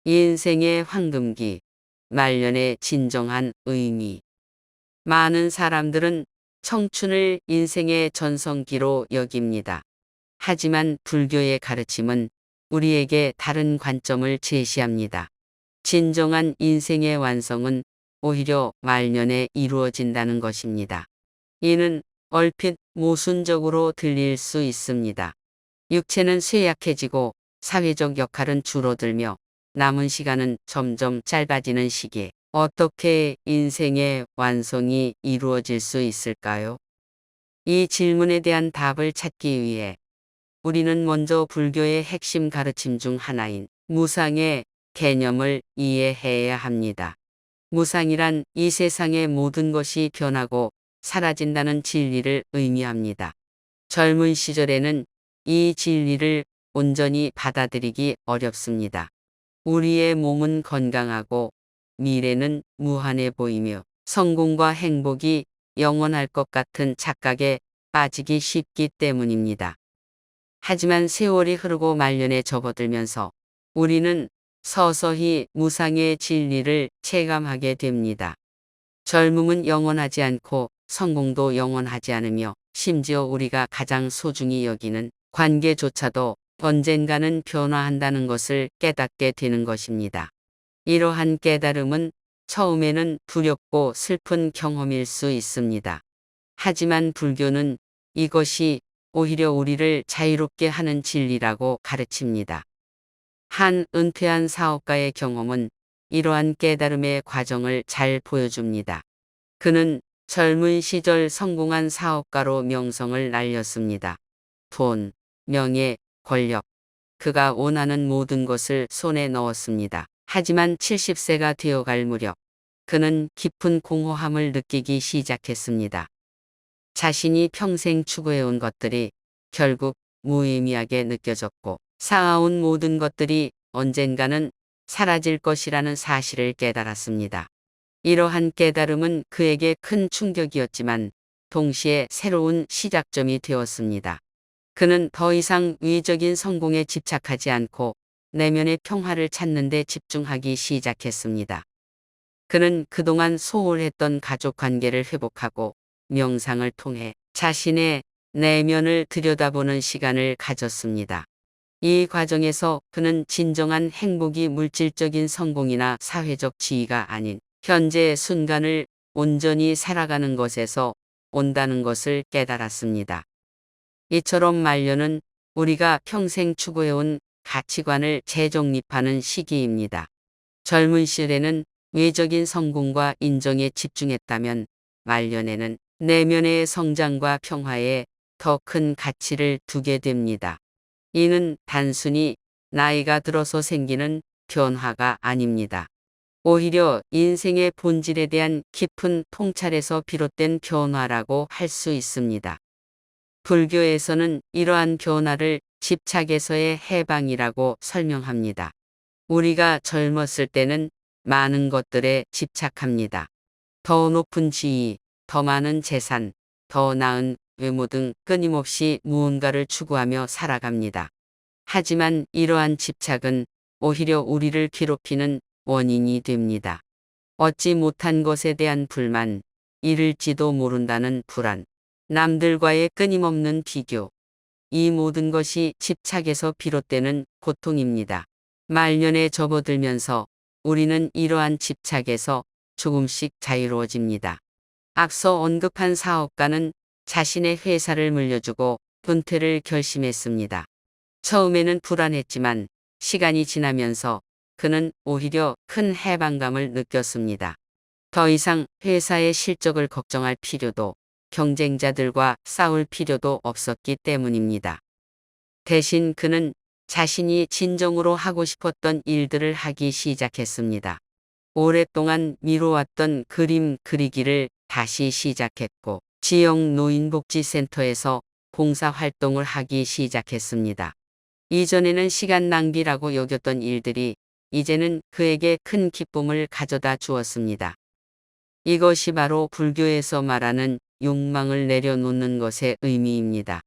인생의 황금기, 말년의 진정한 의미. 많은 사람들은 청춘을 인생의 전성기로 여깁니다. 하지만 불교의 가르침은 우리에게 다른 관점을 제시합니다. 진정한 인생의 완성은 오히려 말년에 이루어진다는 것입니다. 이는 얼핏 모순적으로 들릴 수 있습니다. 육체는 쇠약해지고 사회적 역할은 줄어들며 남은 시간은 점점 짧아지는 시기에 어떻게 인생의 완성이 이루어질 수 있을까요? 이 질문에 대한 답을 찾기 위해 우리는 먼저 불교의 핵심 가르침 중 하나인 무상의 개념을 이해해야 합니다. 무상이란 이 세상의 모든 것이 변하고 사라진다는 진리를 의미합니다. 젊은 시절에는 이 진리를 온전히 받아들이기 어렵습니다. 우리의 몸은 건강하고 미래는 무한해 보이며 성공과 행복이 영원할 것 같은 착각에 빠지기 쉽기 때문입니다. 하지만 세월이 흐르고 말년에 접어들면서 우리는 서서히 무상의 진리를 체감하게 됩니다. 젊음은 영원하지 않고 성공도 영원하지 않으며 심지어 우리가 가장 소중히 여기는 관계조차도 언젠가는 변화한다는 것을 깨닫게 되는 것입니다. 이러한 깨달음은 처음에는 두렵고 슬픈 경험일 수 있습니다. 하지만 불교는 이것이 오히려 우리를 자유롭게 하는 진리라고 가르칩니다. 한 은퇴한 사업가의 경험은 이러한 깨달음의 과정을 잘 보여줍니다. 그는 젊은 시절 성공한 사업가로 명성을 날렸습니다. 돈, 명예, 권력, 그가 원하는 모든 것을 손에 넣었습니다. 하지만 70세가 되어갈 무렵 그는 깊은 공허함을 느끼기 시작했습니다. 자신이 평생 추구해온 것들이 결국 무의미하게 느껴졌고 쌓아온 모든 것들이 언젠가는 사라질 것이라는 사실을 깨달았습니다. 이러한 깨달음은 그에게 큰 충격이었지만 동시에 새로운 시작점이 되었습니다. 그는 더 이상 외적인 성공에 집착하지 않고 내면의 평화를 찾는 데 집중하기 시작했습니다. 그는 그동안 소홀했던 가족 관계를 회복하고 명상을 통해 자신의 내면을 들여다보는 시간을 가졌습니다. 이 과정에서 그는 진정한 행복이 물질적인 성공이나 사회적 지위가 아닌 현재의 순간을 온전히 살아가는 것에서 온다는 것을 깨달았습니다. 이처럼 말년은 우리가 평생 추구해온 가치관을 재정립하는 시기입니다. 젊은 시절에는 외적인 성공과 인정에 집중했다면 말년에는 내면의 성장과 평화에 더 큰 가치를 두게 됩니다. 이는 단순히 나이가 들어서 생기는 변화가 아닙니다. 오히려 인생의 본질에 대한 깊은 통찰에서 비롯된 변화라고 할 수 있습니다. 불교에서는 이러한 변화를 집착에서의 해방이라고 설명합니다. 우리가 젊었을 때는 많은 것들에 집착합니다. 더 높은 지위, 더 많은 재산, 더 나은 외모 등 끊임없이 무언가를 추구하며 살아갑니다. 하지만 이러한 집착은 오히려 우리를 괴롭히는 원인이 됩니다. 얻지 못한 것에 대한 불만, 잃을지도 모른다는 불안, 남들과의 끊임없는 비교, 이 모든 것이 집착에서 비롯되는 고통입니다. 말년에 접어들면서 우리는 이러한 집착에서 조금씩 자유로워집니다. 앞서 언급한 사업가는 자신의 회사를 물려주고 은퇴를 결심했습니다. 처음에는 불안했지만 시간이 지나면서 그는 오히려 큰 해방감을 느꼈습니다. 더 이상 회사의 실적을 걱정할 필요도 경쟁자들과 싸울 필요도 없었기 때문입니다. 대신 그는 자신이 진정으로 하고 싶었던 일들을 하기 시작했습니다. 오랫동안 미뤄왔던 그림 그리기를 다시 시작했고 지역 노인복지센터에서 봉사활동을 하기 시작했습니다. 이전에는 시간 낭비라고 여겼던 일들이 이제는 그에게 큰 기쁨을 가져다 주었습니다. 이것이 바로 불교에서 말하는 욕망을 내려놓는 것의 의미입니다.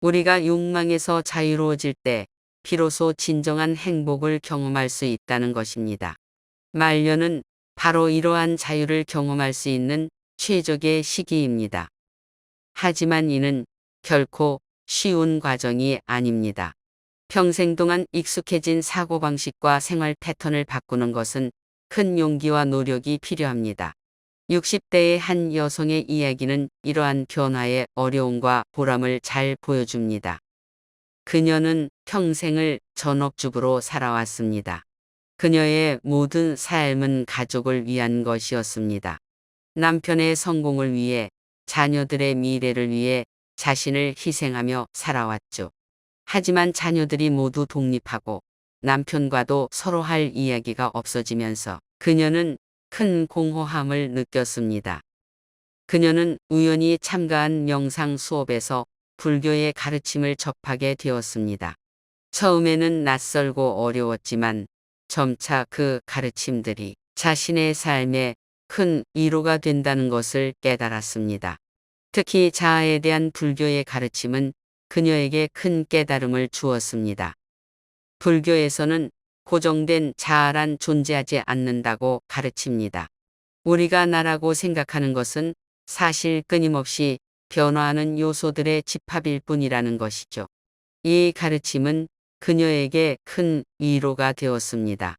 우리가 욕망에서 자유로워질 때 비로소 진정한 행복을 경험할 수 있다는 것입니다. 말년은 바로 이러한 자유를 경험할 수 있는 최적의 시기입니다. 하지만 이는 결코 쉬운 과정이 아닙니다. 평생 동안 익숙해진 사고방식과 생활 패턴을 바꾸는 것은 큰 용기와 노력이 필요합니다. 60대의 한 여성의 이야기는 이러한 변화의 어려움과 보람을 잘 보여줍니다. 그녀는 평생을 전업주부로 살아왔습니다. 그녀의 모든 삶은 가족을 위한 것이었습니다. 남편의 성공을 위해, 자녀들의 미래를 위해 자신을 희생하며 살아왔죠. 하지만 자녀들이 모두 독립하고 남편과도 서로 할 이야기가 없어지면서 그녀는 큰 공허함을 느꼈습니다. 그녀는 우연히 참가한 명상 수업에서 불교의 가르침을 접하게 되었습니다. 처음에는 낯설고 어려웠지만 점차 그 가르침들이 자신의 삶에 큰 위로가 된다는 것을 깨달았습니다. 특히 자아에 대한 불교의 가르침은 그녀에게 큰 깨달음을 주었습니다. 불교에서는 고정된 자아란 존재하지 않는다고 가르칩니다. 우리가 나라고 생각하는 것은 사실 끊임없이 변화하는 요소들의 집합일 뿐이라는 것이죠. 이 가르침은 그녀에게 큰 위로가 되었습니다.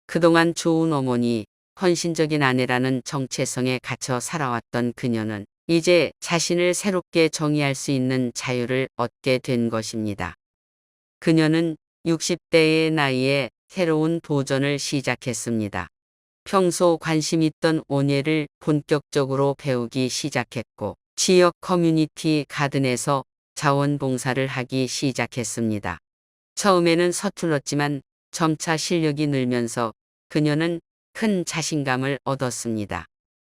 그동안 좋은 어머니, 헌신적인 아내라는 정체성에 갇혀 살아왔던 그녀는 이제 자신을 새롭게 정의할 수 있는 자유를 얻게 된 것입니다. 그녀는 60대의 나이에 새로운 도전을 시작했습니다. 평소 관심 있던 온예를 본격적으로 배우기 시작했고, 지역 커뮤니티 가든에서 자원봉사를 하기 시작했습니다. 처음에는 서툴렀지만 점차 실력이 늘면서 그녀는 큰 자신감을 얻었습니다.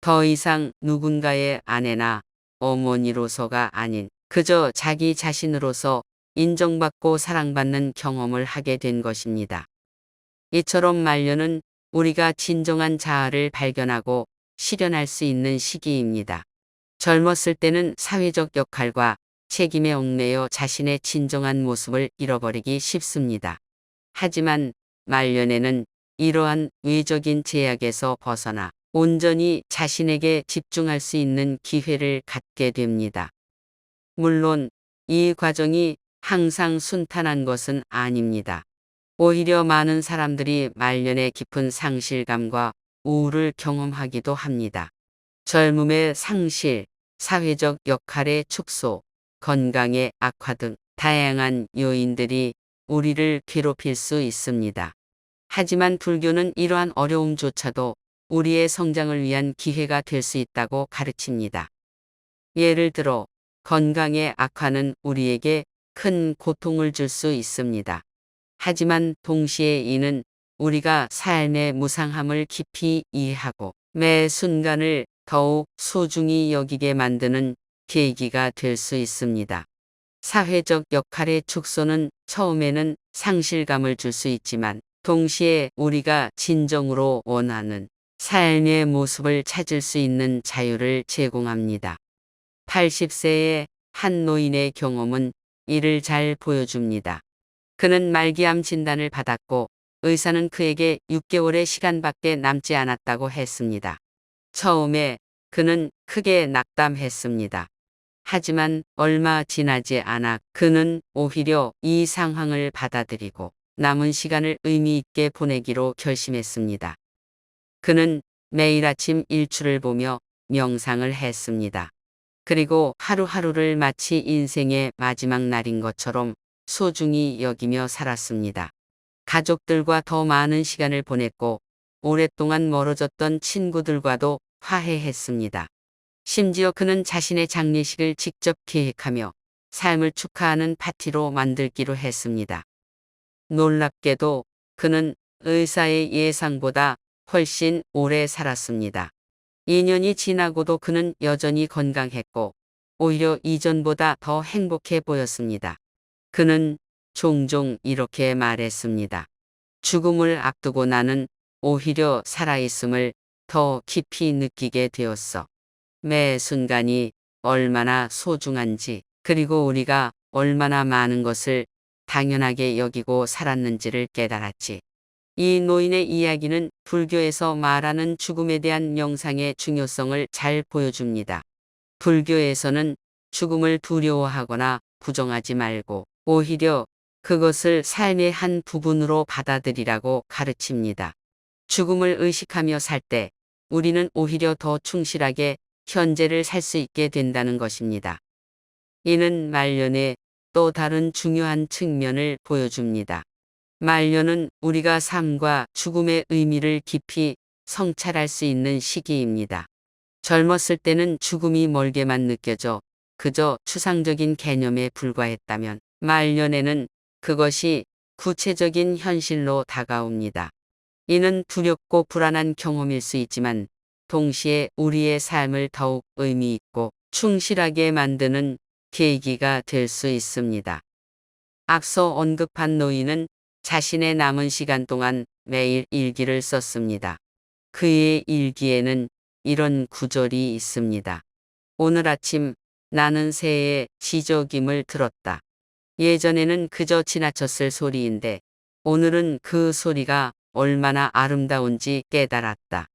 더 이상 누군가의 아내나 어머니로서가 아닌 그저 자기 자신으로서 인정받고 사랑받는 경험을 하게 된 것입니다. 이처럼 말년은 우리가 진정한 자아를 발견하고 실현할 수 있는 시기입니다. 젊었을 때는 사회적 역할과 책임에 얽매여 자신의 진정한 모습을 잃어버리기 쉽습니다. 하지만 말년에는 이러한 외적인 제약에서 벗어나 온전히 자신에게 집중할 수 있는 기회를 갖게 됩니다. 물론 이 과정이 항상 순탄한 것은 아닙니다. 오히려 많은 사람들이 말년의 깊은 상실감과 우울을 경험하기도 합니다. 젊음의 상실, 사회적 역할의 축소, 건강의 악화 등 다양한 요인들이 우리를 괴롭힐 수 있습니다. 하지만 불교는 이러한 어려움조차도 우리의 성장을 위한 기회가 될 수 있다고 가르칩니다. 예를 들어 건강의 악화는 우리에게 큰 고통을 줄 수 있습니다. 하지만 동시에 이는 우리가 삶의 무상함을 깊이 이해하고 매 순간을 더욱 소중히 여기게 만드는 계기가 될 수 있습니다. 사회적 역할의 축소는 처음에는 상실감을 줄 수 있지만 동시에 우리가 진정으로 원하는 삶의 모습을 찾을 수 있는 자유를 제공합니다. 80세의 한 노인의 경험은 이를 잘 보여줍니다. 그는 말기암 진단을 받았고 의사는 그에게 6개월의 시간밖에 남지 않았다고 했습니다. 처음에 그는 크게 낙담했습니다. 하지만 얼마 지나지 않아 그는 오히려 이 상황을 받아들이고 남은 시간을 의미 있게 보내기로 결심했습니다. 그는 매일 아침 일출을 보며 명상을 했습니다. 그리고 하루하루를 마치 인생의 마지막 날인 것처럼 소중히 여기며 살았습니다. 가족들과 더 많은 시간을 보냈고 오랫동안 멀어졌던 친구들과도 화해했습니다. 심지어 그는 자신의 장례식을 직접 계획하며 삶을 축하하는 파티로 만들기로 했습니다. 놀랍게도 그는 의사의 예상보다 훨씬 오래 살았습니다. 2년이 지나고도 그는 여전히 건강했고 오히려 이전보다 더 행복해 보였습니다. 그는 종종 이렇게 말했습니다. 죽음을 앞두고 나는 오히려 살아있음을 더 깊이 느끼게 되었어. 매 순간이 얼마나 소중한지, 그리고 우리가 얼마나 많은 것을 당연하게 여기고 살았는지를 깨달았지. 이 노인의 이야기는 불교에서 말하는 죽음에 대한 명상의 중요성을 잘 보여줍니다. 불교에서는 죽음을 두려워하거나 부정하지 말고 오히려 그것을 삶의 한 부분으로 받아들이라고 가르칩니다. 죽음을 의식하며 살 때 우리는 오히려 더 충실하게 현재를 살 수 있게 된다는 것입니다. 이는 말년의 또 다른 중요한 측면을 보여줍니다. 말년은 우리가 삶과 죽음의 의미를 깊이 성찰할 수 있는 시기입니다. 젊었을 때는 죽음이 멀게만 느껴져 그저 추상적인 개념에 불과했다면 말년에는 그것이 구체적인 현실로 다가옵니다. 이는 두렵고 불안한 경험일 수 있지만 동시에 우리의 삶을 더욱 의미 있고 충실하게 만드는 계기가 될 수 있습니다. 앞서 언급한 노인은 자신의 남은 시간 동안 매일 일기를 썼습니다. 그의 일기에는 이런 구절이 있습니다. 오늘 아침 나는 새의 지저귀를 들었다. 예전에는 그저 지나쳤을 소리인데 오늘은 그 소리가 얼마나 아름다운지 깨달았다.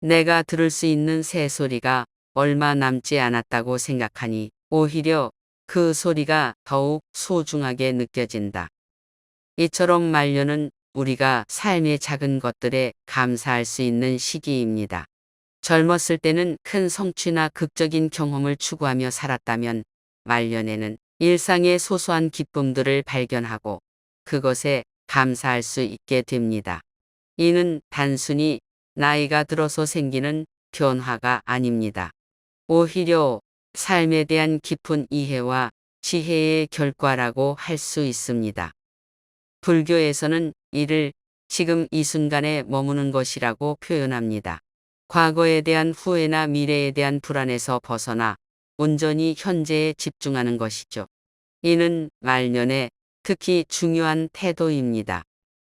내가 들을 수 있는 새 소리가 얼마 남지 않았다고 생각하니 오히려 그 소리가 더욱 소중하게 느껴진다. 이처럼 말년은 우리가 삶의 작은 것들에 감사할 수 있는 시기입니다. 젊었을 때는 큰 성취나 극적인 경험을 추구하며 살았다면 말년에는 일상의 소소한 기쁨들을 발견하고 그것에 감사할 수 있게 됩니다. 이는 단순히 나이가 들어서 생기는 변화가 아닙니다. 오히려 삶에 대한 깊은 이해와 지혜의 결과라고 할 수 있습니다. 불교에서는 이를 지금 이 순간에 머무는 것이라고 표현합니다. 과거에 대한 후회나 미래에 대한 불안에서 벗어나 온전히 현재에 집중하는 것이죠. 이는 말년에 특히 중요한 태도입니다.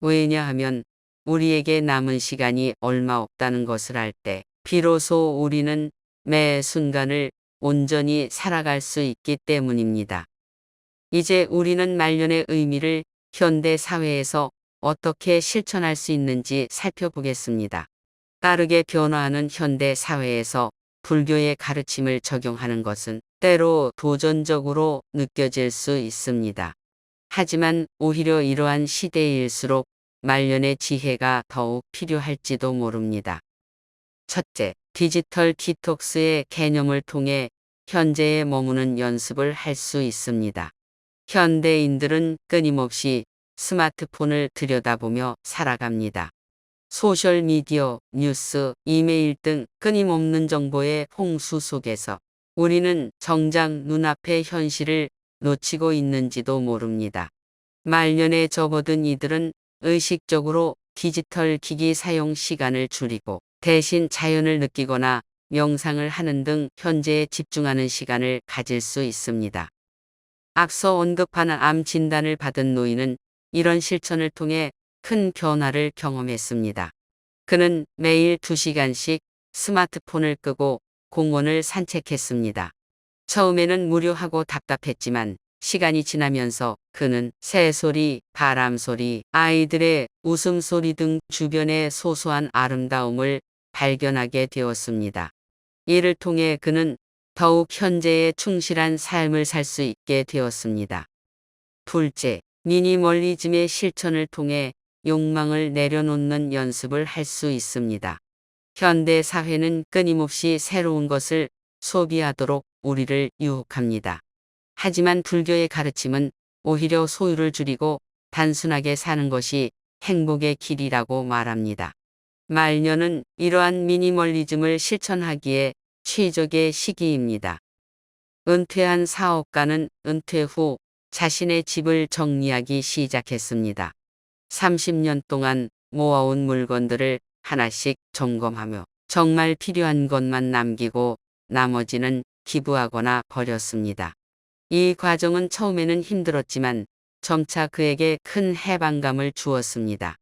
왜냐하면 우리에게 남은 시간이 얼마 없다는 것을 알 때 비로소 우리는 매 순간을 온전히 살아갈 수 있기 때문입니다. 이제 우리는 말년의 의미를 현대 사회에서 어떻게 실천할 수 있는지 살펴보겠습니다. 빠르게 변화하는 현대 사회에서 불교의 가르침을 적용하는 것은 때로 도전적으로 느껴질 수 있습니다. 하지만 오히려 이러한 시대일수록 말년의 지혜가 더욱 필요할지도 모릅니다. 첫째, 디지털 디톡스의 개념을 통해 현재에 머무는 연습을 할 수 있습니다. 현대인들은 끊임없이 스마트폰을 들여다보며 살아갑니다. 소셜미디어, 뉴스, 이메일 등 끊임없는 정보의 홍수 속에서 우리는 정작 눈앞의 현실을 놓치고 있는지도 모릅니다. 말년에 접어든 이들은 의식적으로 디지털 기기 사용 시간을 줄이고 대신 자연을 느끼거나 명상을 하는 등 현재에 집중하는 시간을 가질 수 있습니다. 앞서 언급한 암 진단을 받은 노인은 이런 실천을 통해 큰 변화를 경험했습니다. 그는 매일 2시간씩 스마트폰을 끄고 공원을 산책했습니다. 처음에는 무료하고 답답했지만 시간이 지나면서 그는 새소리, 바람소리, 아이들의 웃음소리 등 주변의 소소한 아름다움을 발견하게 되었습니다. 이를 통해 그는 더욱 현재에 충실한 삶을 살 수 있게 되었습니다. 둘째, 미니멀리즘의 실천을 통해 욕망을 내려놓는 연습을 할 수 있습니다. 현대 사회는 끊임없이 새로운 것을 소비하도록 우리를 유혹합니다. 하지만 불교의 가르침은 오히려 소유를 줄이고 단순하게 사는 것이 행복의 길이라고 말합니다. 말년은 이러한 미니멀리즘을 실천하기에 최적의 시기입니다. 은퇴한 사업가는 은퇴 후 자신의 집을 정리하기 시작했습니다. 30년 동안 모아온 물건들을 하나씩 점검하며 정말 필요한 것만 남기고 나머지는 기부하거나 버렸습니다. 이 과정은 처음에는 힘들었지만 점차 그에게 큰 해방감을 주었습니다.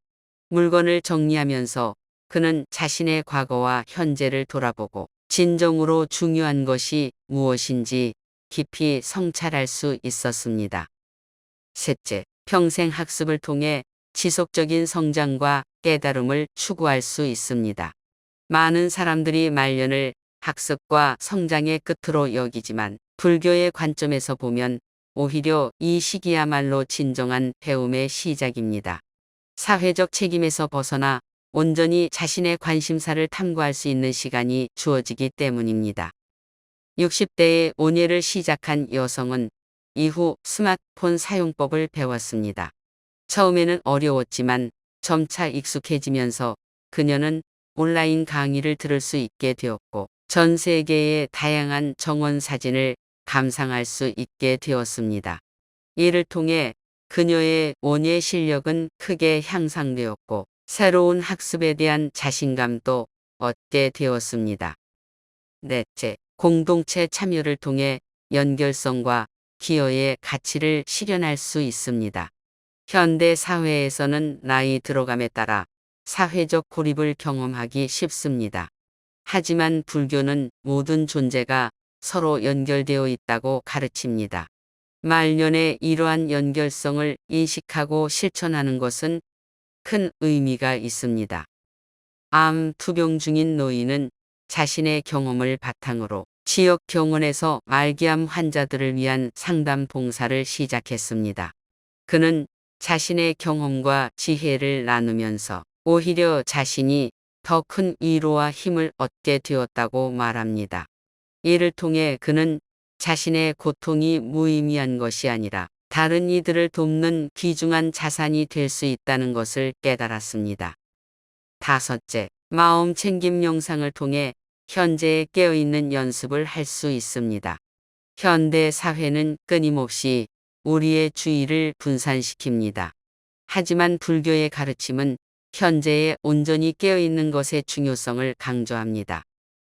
물건을 정리하면서 그는 자신의 과거와 현재를 돌아보고 진정으로 중요한 것이 무엇인지 깊이 성찰할 수 있었습니다. 셋째, 평생 학습을 통해 지속적인 성장과 깨달음을 추구할 수 있습니다. 많은 사람들이 말년을 학습과 성장의 끝으로 여기지만 불교의 관점에서 보면 오히려 이 시기야말로 진정한 배움의 시작입니다. 사회적 책임에서 벗어나 온전히 자신의 관심사를 탐구할 수 있는 시간이 주어지기 때문입니다. 60대에 온예를 시작한 여성은 이후 스마트폰 사용법을 배웠습니다. 처음에는 어려웠지만 점차 익숙해지면서 그녀는 온라인 강의를 들을 수 있게 되었고 전 세계의 다양한 정원 사진을 감상할 수 있게 되었습니다. 이를 통해 그녀의 온예 실력은 크게 향상되었고 새로운 학습에 대한 자신감도 얻게 되었습니다. 넷째, 공동체 참여를 통해 연결성과 기여의 가치를 실현할 수 있습니다. 현대 사회에서는 나이 들어감에 따라 사회적 고립을 경험하기 쉽습니다. 하지만 불교는 모든 존재가 서로 연결되어 있다고 가르칩니다. 말년에 이러한 연결성을 인식하고 실천하는 것은 큰 의미가 있습니다. 암 투병 중인 노인은 자신의 경험을 바탕으로 지역 병원에서 말기암 환자들을 위한 상담 봉사를 시작했습니다. 그는 자신의 경험과 지혜를 나누면서 오히려 자신이 더 큰 위로와 힘을 얻게 되었다고 말합니다. 이를 통해 그는 자신의 고통이 무의미한 것이 아니라 다른 이들을 돕는 귀중한 자산이 될 수 있다는 것을 깨달았습니다. 다섯째, 마음 챙김 명상을 통해 현재에 깨어있는 연습을 할 수 있습니다. 현대 사회는 끊임없이 우리의 주의를 분산시킵니다. 하지만 불교의 가르침은 현재에 온전히 깨어있는 것의 중요성을 강조합니다.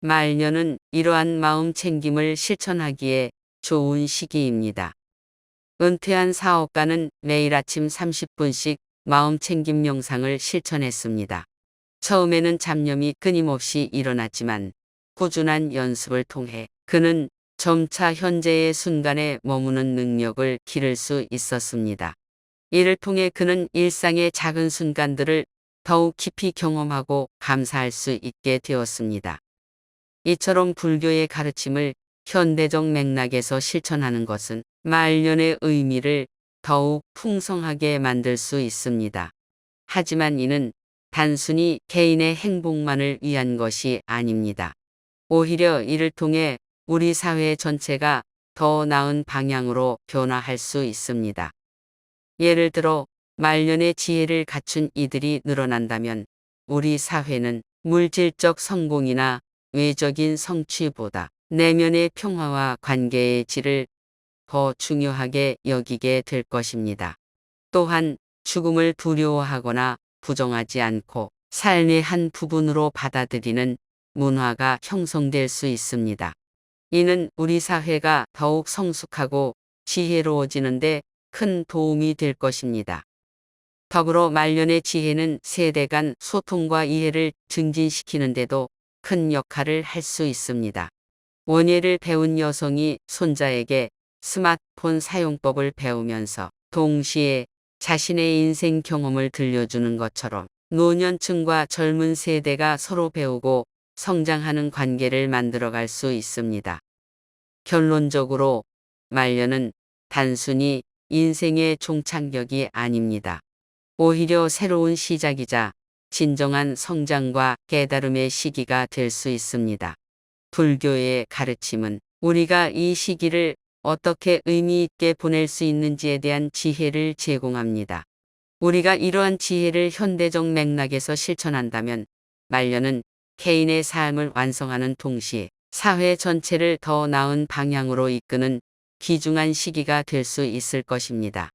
말년은 이러한 마음 챙김을 실천하기에 좋은 시기입니다. 은퇴한 사업가는 매일 아침 30분씩 마음 챙김 명상을 실천했습니다. 처음에는 잡념이 끊임없이 일어났지만 꾸준한 연습을 통해 그는 점차 현재의 순간에 머무는 능력을 기를 수 있었습니다. 이를 통해 그는 일상의 작은 순간들을 더욱 깊이 경험하고 감사할 수 있게 되었습니다. 이처럼 불교의 가르침을 현대적 맥락에서 실천하는 것은 말년의 의미를 더욱 풍성하게 만들 수 있습니다. 하지만 이는 단순히 개인의 행복만을 위한 것이 아닙니다. 오히려 이를 통해 우리 사회 전체가 더 나은 방향으로 변화할 수 있습니다. 예를 들어 말년의 지혜를 갖춘 이들이 늘어난다면 우리 사회는 물질적 성공이나 외적인 성취보다 내면의 평화와 관계의 질을 더 중요하게 여기게 될 것입니다. 또한 죽음을 두려워하거나 부정하지 않고 삶의 한 부분으로 받아들이는 문화가 형성될 수 있습니다. 이는 우리 사회가 더욱 성숙하고 지혜로워지는데 큰 도움이 될 것입니다. 더불어 말년의 지혜는 세대 간 소통과 이해를 증진시키는 데도 큰 역할을 할 수 있습니다. 원예를 배운 여성이 손자에게 스마트폰 사용법을 배우면서 동시에 자신의 인생 경험을 들려주는 것처럼 노년층과 젊은 세대가 서로 배우고 성장하는 관계를 만들어갈 수 있습니다. 결론적으로 말년은 단순히 인생의 종착역이 아닙니다. 오히려 새로운 시작이자 진정한 성장과 깨달음의 시기가 될 수 있습니다. 불교의 가르침은 우리가 이 시기를 어떻게 의미 있게 보낼 수 있는지에 대한 지혜를 제공합니다. 우리가 이러한 지혜를 현대적 맥락에서 실천한다면 말년은 개인의 삶을 완성하는 동시에 사회 전체를 더 나은 방향으로 이끄는 귀중한 시기가 될 수 있을 것입니다.